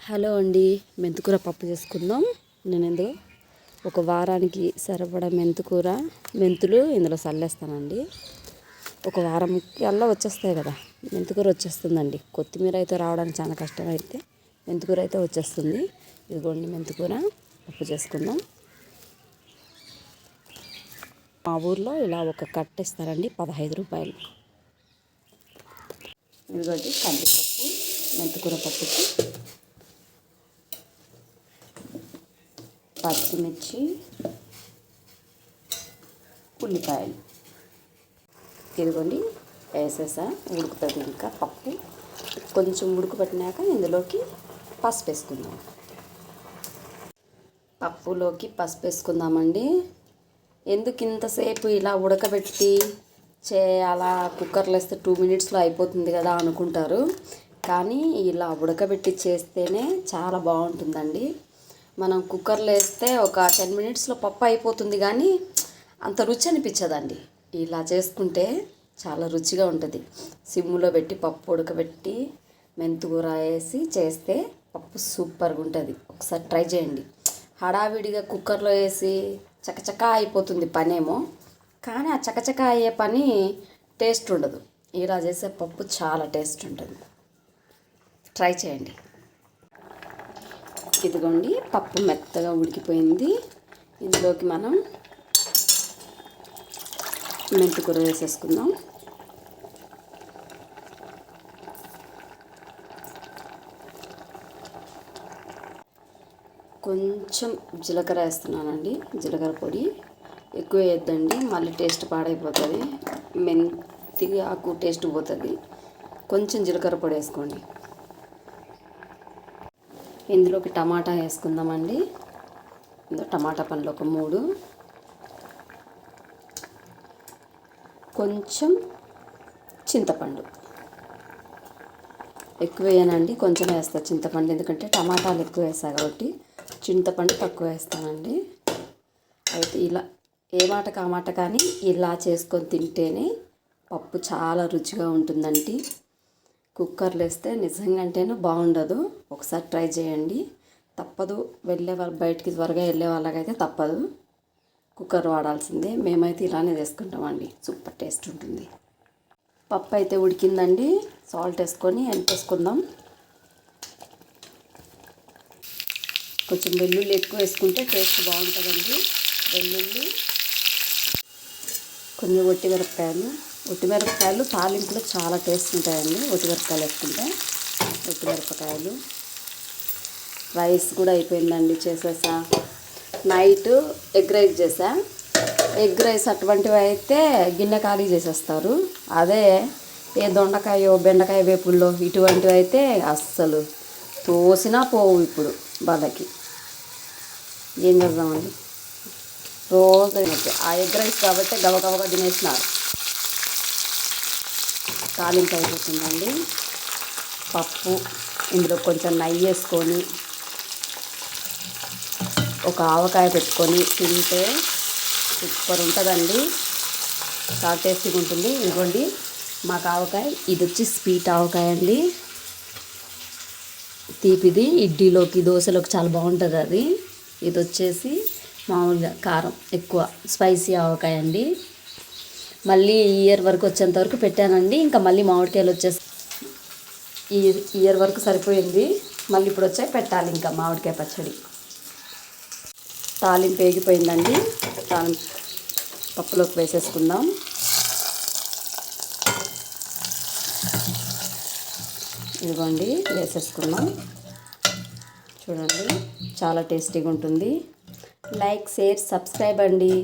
Hello అండి, మెంతికూర పప్పు చేసుకుందాం. నేను ఒక వారానికి సరిపడా మెంతులు ఇందులో చల్లేస్తానండి. ఒక వారం కల్లా వచ్చేస్తాయి కదా, మెంతికూర వచ్చేస్తుందండి. కొత్తిమీర అయితే రావడానికి చాలా కష్టం, అయితే మెంతికూర అయితే వచ్చేస్తుంది. ఇదిగోండి మెంతికూర పప్పు చేసుకుందాం. మా ఊర్లో ఇలా ఒక కట్ట ఇస్తారండి, 15 రూపాయలు. ఇదిగోండి కందిపప్పు, మెంతికూర పప్పుకి పచ్చిమిర్చి, ఉల్లిపాయలు. ఇదిగోండి వేసేసా, ఉడుకుతుంది. ఇంకా పప్పు కొంచెం ఉడకబెట్టినాక ఇందులోకి పసుపు వేసుకుందాం. పప్పులోకి పసుపు వేసుకుందామండి. ఎందుకు ఇంతసేపు ఇలా ఉడకబెట్టి చేయాలా, కుక్కర్లో వేస్తే 2 మినిట్స్లో అయిపోతుంది కదా అనుకుంటారు. కానీ ఇలా ఉడకబెట్టి చేస్తేనే చాలా బాగుంటుందండి. మనం కుక్కర్లో వేస్తే ఒక 10 మినిట్స్లో పప్పు అయిపోతుంది, కానీ అంత రుచి అనిపించదండి. ఇలా చేసుకుంటే చాలా రుచిగా ఉంటుంది. సిమ్లో పెట్టి పప్పు ఉడకబెట్టి మెంతికూర వేసి చేస్తే పప్పు సూపర్గా ఉంటుంది. ఒకసారి ట్రై చేయండి. హడావిడిగా కుక్కర్లో వేసి చకచకా అయిపోతుంది పనేమో, కానీ ఆ చకచకా అయ్యే పని టేస్ట్ ఉండదు. ఇలా చేసే పప్పు చాలా టేస్ట్ ఉంటుంది. ట్రై చేయండి. ఇదిగోండి పప్పు మెత్తగా ఉడికిపోయింది. ఇందులోకి మనం మెంతికూర వేసేసుకుందాం. కొంచెం జీలకర్ర వేస్తున్నానండి. జీలకర్ర పొడి ఎక్కువ వేయద్దండి, మళ్ళీ టేస్ట్ పాడైపోతుంది. మెంతి ఆకు టేస్ట్ పోతుంది. కొంచెం జీలకర్ర పొడి వేసుకోండి. ఇందులోకి టమాటా వేసుకుందామండి. టమాటా పండ్లు ఒక 3, కొంచెం చింతపండు. ఎక్కువ వేయనండి, కొంచెం వేస్తా చింతపండు, ఎందుకంటే టమాటాలు ఎక్కువ వేస్తా కాబట్టి. చింతపండు తక్కువ వేస్తానండి. అయితే ఇలా ఏ మాటకు ఆ మాట, కానీ ఇలా చేసుకొని తింటేనే పప్పు చాలా రుచిగా ఉంటుందండి. కుక్కర్లో వేస్తే నిజంగానే బాగుండదు. ఒకసారి ట్రై చేయండి. తప్పదు, బయటికి త్వరగా వెళ్ళే వాళ్ళకైతే తప్పదు, కుక్కర్ వాడాల్సిందే. మేమైతే ఇలానే చేసుకుంటామండి. సూపర్ టేస్ట్ ఉంటుంది. పప్పు అయితే ఉడికిందండి. సాల్ట్ వేసుకొని వేసుకుందాం. కొంచెం వెల్లుల్లి ఎక్కువ వేసుకుంటే టేస్ట్ బాగుంటుందండి. వెల్లుల్లి, కొన్ని ఒట్టిమిరపకాయలు తాలింపులో చాలా టేస్ట్ ఉంటాయండి. ఒట్టిమిరపకాయలు వేసుకుంటే. ఒట్టిమిరపకాయలు, రైస్ కూడా అయిపోయిందండి, చేసేసా. నైట్ ఎగ్ రైస్ చేసా. ఎగ్ రైస్ అటువంటివి అయితే గిన్నె ఖాళీ చేసేస్తారు. అదే ఏ దొండకాయో బెండకాయ వేపుల్లో ఇటువంటివి అయితే అస్సలు తోసినా పోవు. ఇప్పుడు వాళ్ళకి ఏం చేద్దామండి, రోజు ఆ ఎగ్ రైస్ కాబట్టి గబగబగా తినేసినారు. తాలింపు అయిపోతుందండి. పప్పు ఇందులో కొంచెం నెయ్యి వేసుకొని ఒక ఆవకాయ పెట్టుకొని తింటే సూపర్ ఉంటుందండి. చాలా టేస్టీగా ఉంటుంది. ఇదిగోండి మాకు ఆవకాయ, ఇది వచ్చి స్వీట్ ఆవకాయ అండి. తీపిది ఇడ్లీలోకి దోశలోకి చాలా బాగుంటుంది అది. ఇది వచ్చేసి మామూలుగా కారం ఎక్కువ స్పైసీ ఆవకాయ అండి. మళ్ళీ ఈ ఇయర్ వరకు వచ్చేంత వరకు పెట్టానండి. ఇంకా మళ్ళీ మామిడికాయలు వచ్చేసి ఈ ఇయర్ వరకు సరిపోయింది. మళ్ళీ ఇప్పుడు వచ్చాయి పెట్టాలి ఇంకా మామిడికాయ పచ్చడి. తాలింపు వేగిపోయిందండి. పప్పులోకి వేసేసుకుందాం. ఇదిగోండి వేసేసుకుందాం. చూడండి చాలా టేస్టీగా ఉంటుంది. లైక్, షేర్, సబ్స్క్రైబ్ అండి.